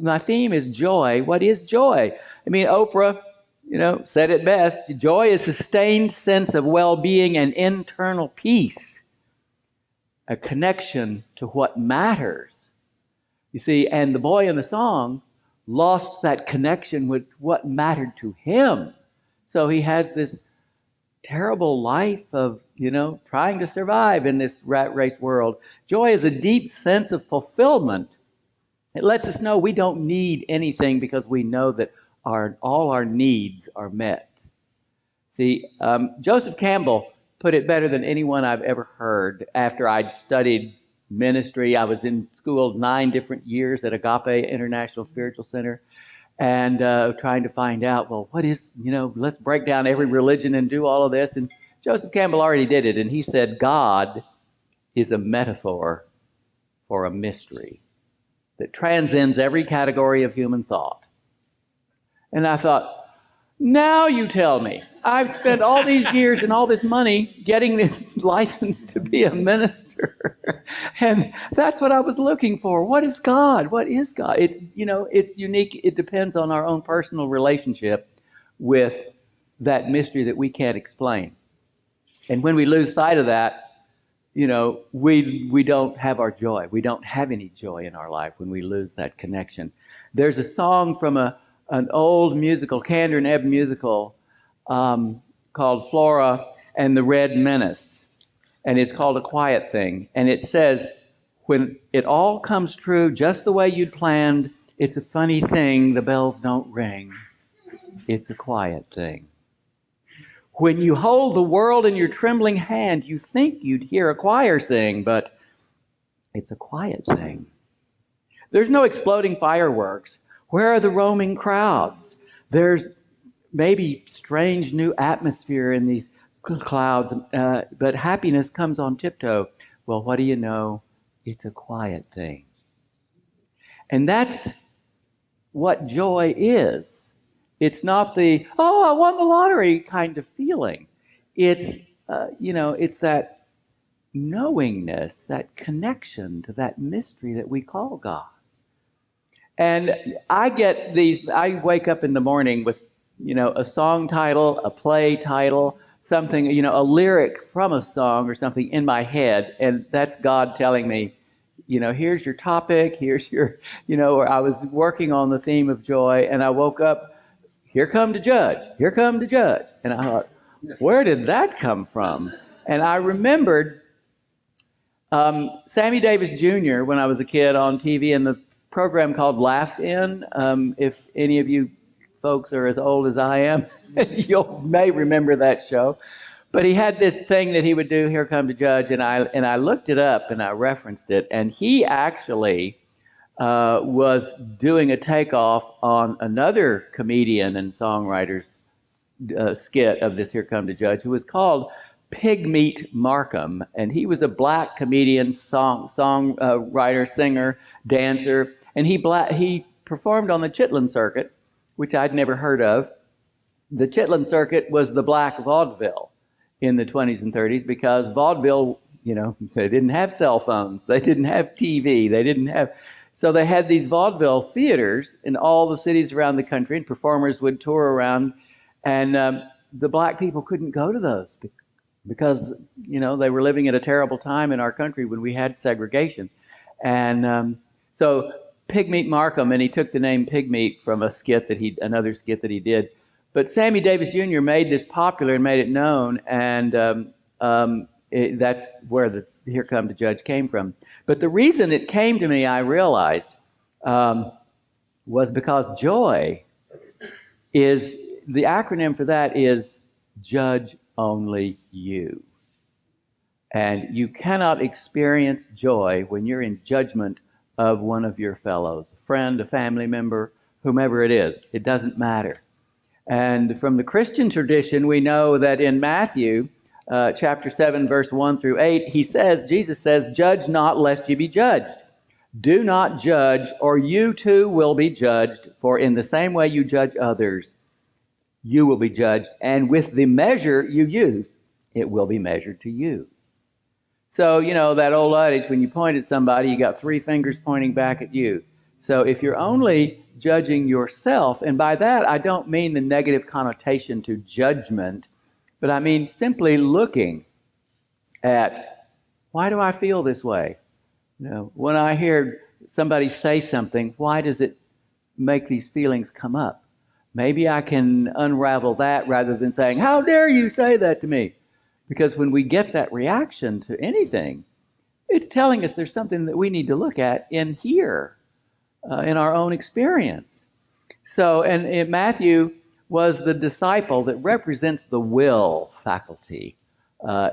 my theme is joy. What is joy? I mean, Oprah, said it best. Joy is a sustained sense of well-being and internal peace, a connection to what matters. You see, and the boy in the song lost that connection with what mattered to him. So he has this terrible life of, trying to survive in this rat race world. Joy is a deep sense of fulfillment. It lets us know we don't need anything because we know that all our needs are met. See, Joseph Campbell put it better than anyone I've ever heard. After I'd studied ministry, I was in school 9 different years at Agape International Spiritual Center, and trying to find out, well, what is, let's break down every religion and do all of this. And Joseph Campbell already did it, and he said, God is a metaphor for a mystery that transcends every category of human thought. And I thought, now you tell me. I've spent all these years and all this money getting this license to be a minister. And that's what I was looking for. What is God? What is God? It's, it's unique. It depends on our own personal relationship with that mystery that we can't explain. And when we lose sight of that, we don't have our joy. We don't have any joy in our life when we lose that connection. There's a song from an old musical, Kander and Ebb musical, called Flora and the Red Menace. And it's called A Quiet Thing. And it says, when it all comes true just the way you'd planned, it's a funny thing, the bells don't ring. It's a quiet thing. When you hold the world in your trembling hand, you think you'd hear a choir sing, but it's a quiet thing. There's no exploding fireworks. Where are the roaming crowds? There's maybe strange new atmosphere in these clouds, but happiness comes on tiptoe. Well, what do you know? It's a quiet thing. And that's what joy is. It's not the, I won the lottery kind of feeling. It's, it's that knowingness, that connection to that mystery that we call God. And I wake up in the morning with, a song title, a play title, something, a lyric from a song or something in my head. And that's God telling me, here's your topic, here's your, or I was working on the theme of joy, and I woke up, here come to judge, here come to judge. And I thought, where did that come from? And I remembered Sammy Davis Jr. when I was a kid on TV in the program called Laugh In. If any of you folks are as old as I am, you may remember that show. But he had this thing that he would do, Here Come to Judge, and I looked it up and I referenced it, and he actually was doing a takeoff on another comedian and songwriter's skit of this Here Come to Judge, who was called Pigmeat Markham, and he was a black comedian, songwriter, singer, dancer, and he performed on the Chitlin Circuit, which I'd never heard of. The Chitlin Circuit was the black vaudeville in the 20s and 30s, because vaudeville, they didn't have cell phones, they didn't have TV, so they had these vaudeville theaters in all the cities around the country, and performers would tour around, and the black people couldn't go to those because, they were living at a terrible time in our country when we had segregation. And so Pigmeat Markham, and he took the name Pigmeat from another skit that he did. But Sammy Davis Jr. made this popular and made it known, and that's where the Here Come to Judge came from. But the reason it came to me, I realized, was because joy is, the acronym for that is Judge Only You. And you cannot experience joy when you're in judgment of one of your fellows, a friend, a family member, whomever it is. It doesn't matter. And from the Christian tradition, we know that in Matthew chapter 7, verse 1 through 8, Jesus says, judge not lest you be judged. Do not judge, or you too will be judged. For in the same way you judge others, you will be judged. And with the measure you use, it will be measured to you. So, that old adage, when you point at somebody, you got 3 fingers pointing back at you. So if you're only judging yourself, and by that I don't mean the negative connotation to judgment, but I mean simply looking at, why do I feel this way? When I hear somebody say something, why does it make these feelings come up? Maybe I can unravel that rather than saying, how dare you say that to me? Because when we get that reaction to anything, it's telling us there's something that we need to look at in here, in our own experience. So, and Matthew was the disciple that represents the will faculty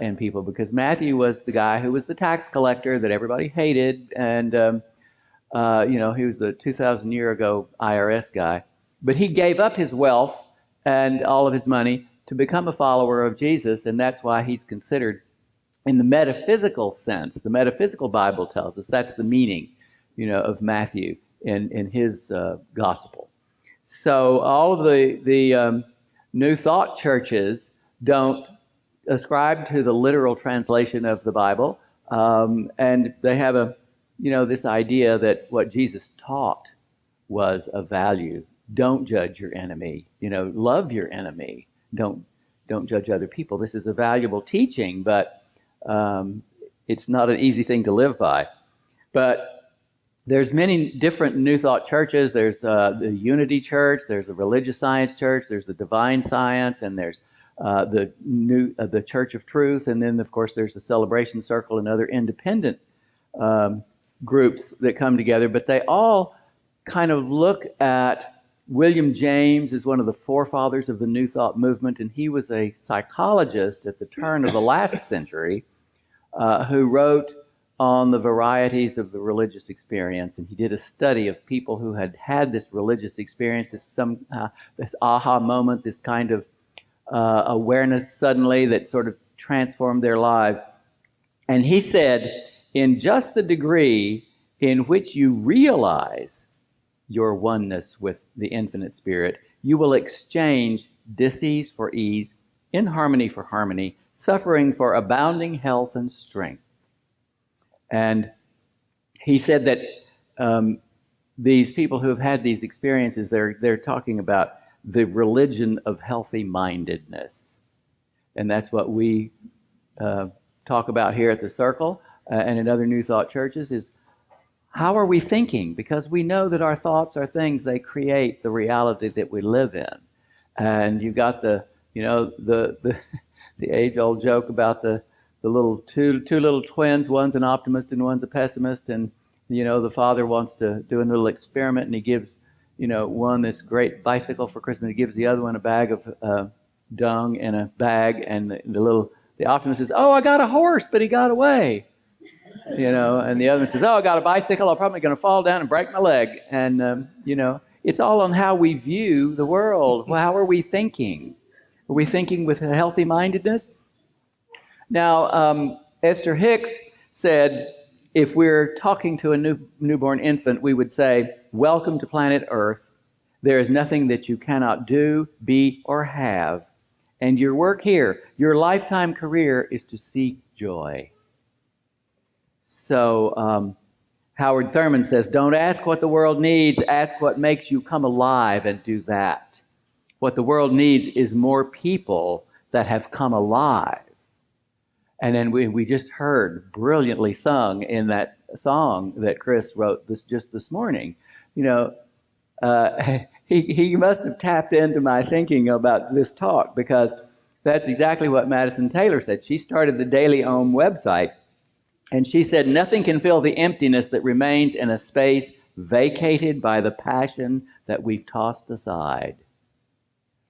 in people, because Matthew was the guy who was the tax collector that everybody hated, and he was the 2,000 year ago IRS guy. But he gave up his wealth and all of his money to become a follower of Jesus, and that's why he's considered, in the metaphysical sense, the metaphysical Bible tells us that's the meaning, of Matthew in his gospel. So all of the New Thought churches don't ascribe to the literal translation of the Bible, and they have this idea that what Jesus taught was of value. Don't judge your enemy. Love your enemy. Don't judge other people. This is a valuable teaching, but it's not an easy thing to live by. But there's many different New Thought churches. There's the Unity Church. There's the Religious Science Church. There's the Divine Science, and there's the Church of Truth, and then of course there's the Celebration Circle and other independent groups that come together. But they all kind of look at William James as one of the forefathers of the New Thought movement, and he was a psychologist at the turn of the last century who wrote on the varieties of the religious experience, and he did a study of people who had had this religious experience, this aha moment, this kind of awareness suddenly that sort of transformed their lives. And he said, in just the degree in which you realize your oneness with the infinite spirit, you will exchange dis-ease for ease, inharmony for harmony, suffering for abounding health and strength. And he said that these people who have had these experiences, they're talking about the religion of healthy mindedness. And that's what we talk about here at the Circle and in other New Thought churches, is how are we thinking? Because we know that our thoughts are things, they create the reality that we live in. And you've got the age-old joke about the little two little twins, one's an optimist and one's a pessimist, and the father wants to do a little experiment, and he gives one this great bicycle for Christmas. He gives the other one a bag of dung and a bag, and the optimist says, "Oh, I got a horse, but he got away." And the other one says, "Oh, I got a bicycle. I'm probably going to fall down and break my leg." And it's all on how we view the world. Well, how are we thinking? Are we thinking with a healthy mindedness? Now, Esther Hicks said, if we're talking to a newborn infant, we would say, "Welcome to planet Earth. There is nothing that you cannot do, be, or have. And your work here, your lifetime career, is to seek joy." So Howard Thurman says, "Don't ask what the world needs, ask what makes you come alive, and do that." What the world needs is more people that have come alive. And then we just heard brilliantly sung in that song that Chris wrote just this morning. He must have tapped into my thinking about this talk, because that's exactly what Madison Taylor said. She started the Daily Ohm website, and she said, "Nothing can fill the emptiness that remains in a space vacated by the passion that we've tossed aside."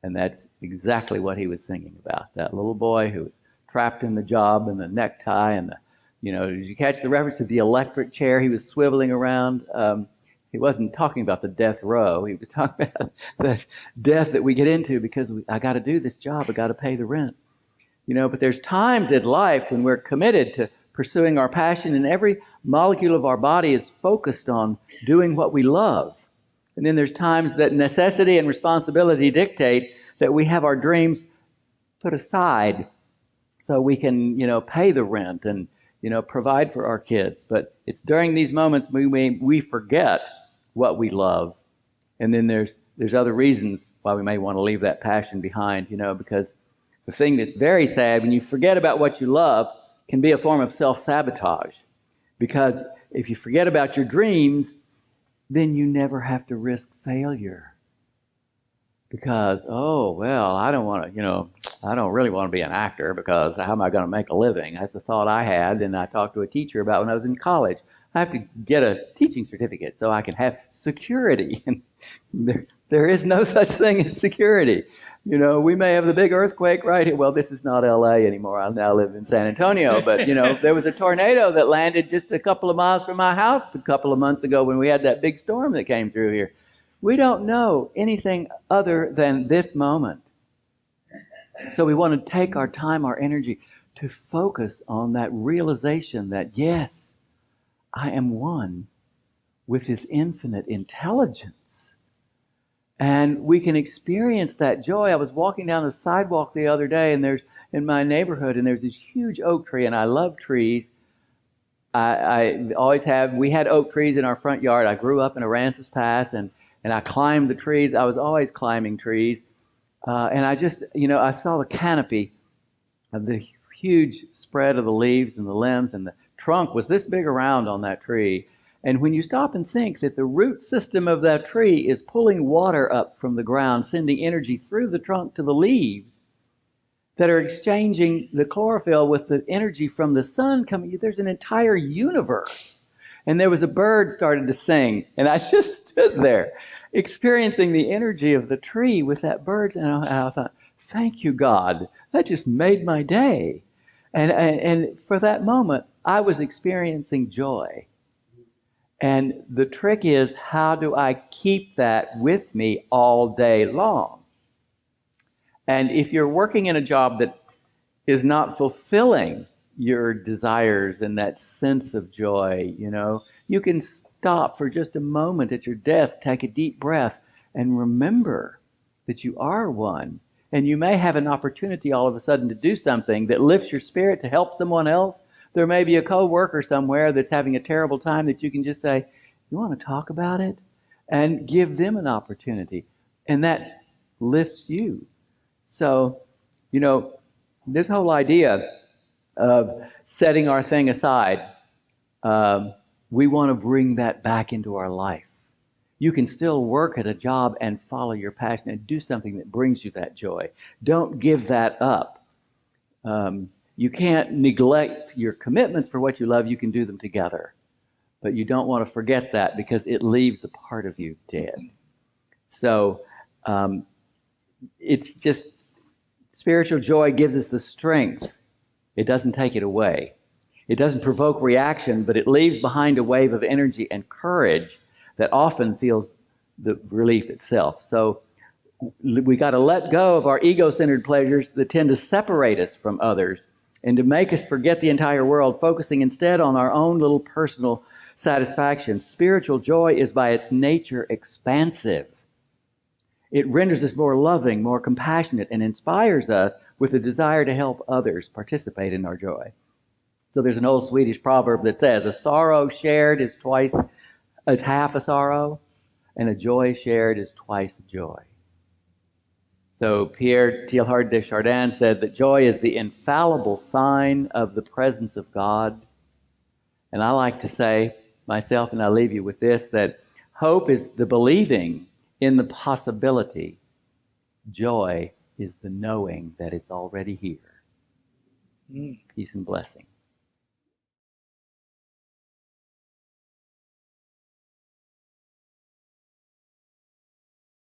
And that's exactly what he was singing about. That little boy who was trapped in the job and the necktie and did you catch the reference to the electric chair he was swiveling around? He wasn't talking about the death row. He was talking about the death that we get into because I got to do this job. I got to pay the rent. But there's times in life when we're committed to pursuing our passion, and every molecule of our body is focused on doing what we love. And then there's times that necessity and responsibility dictate that we have our dreams put aside so we can, pay the rent and, provide for our kids. But it's during these moments we forget what we love. And then there's other reasons why we may want to leave that passion behind, because the thing that's very sad when you forget about what you love can be a form of self-sabotage. Because if you forget about your dreams, then you never have to risk failure. Because, I don't want to, I don't really want to be an actor because how am I going to make a living? That's a thought I had, and I talked to a teacher about when I was in college. I have to get a teaching certificate so I can have security. And there is no such thing as security. We may have the big earthquake right here. Well, this is not L.A. anymore. I now live in San Antonio. But, there was a tornado that landed just a couple of miles from my house a couple of months ago when we had that big storm that came through here. We don't know anything other than this moment. So we want to take our time, our energy, to focus on that realization that, yes, I am one with His infinite intelligence. And we can experience that joy. I was walking down the sidewalk the other day, and there's in my neighborhood, and there's this huge oak tree, and I love trees. I always have. We had oak trees in our front yard. I grew up in Aransas Pass, and I climbed the trees. I was always climbing trees. And I just, I saw the canopy of the huge spread of the leaves and the limbs, and the trunk was this big around on that tree. And when you stop and think that the root system of that tree is pulling water up from the ground, sending energy through the trunk to the leaves that are exchanging the chlorophyll with the energy from the sun coming, there's an entire universe. And there was a bird started to sing, and I just stood there experiencing the energy of the tree with that bird, and I thought, thank you, God. That just made my day. And for that moment, I was experiencing joy. And the trick is, how do I keep that with me all day long? And if you're working in a job that is not fulfilling your desires and that sense of joy, you can stop for just a moment at your desk, take a deep breath, and remember that you are one. And you may have an opportunity all of a sudden to do something that lifts your spirit to help someone else. There may be a coworker somewhere that's having a terrible time that you can just say, you want to talk about it? And give them an opportunity. And that lifts you. So, this whole idea of setting our thing aside, we want to bring that back into our life. You can still work at a job and follow your passion and do something that brings you that joy. Don't give that up. You can't neglect your commitments for what you love. You can do them together. But you don't want to forget that because it leaves a part of you dead. So it's just spiritual joy gives us the strength. It doesn't take it away. It doesn't provoke reaction, but it leaves behind a wave of energy and courage that often feels the relief itself. So we got to let go of our ego-centered pleasures that tend to separate us from others and to make us forget the entire world, focusing instead on our own little personal satisfaction. Spiritual joy is by its nature expansive. It renders us more loving, more compassionate, and inspires us with a desire to help others participate in our joy. So there's an old Swedish proverb that says, a sorrow shared is half a sorrow, and a joy shared is twice a joy. So Pierre Teilhard de Chardin said that joy is the infallible sign of the presence of God. And I like to say myself, and I'll leave you with this, that hope is the believing in the possibility. Joy is the knowing that it's already here. Peace and blessing.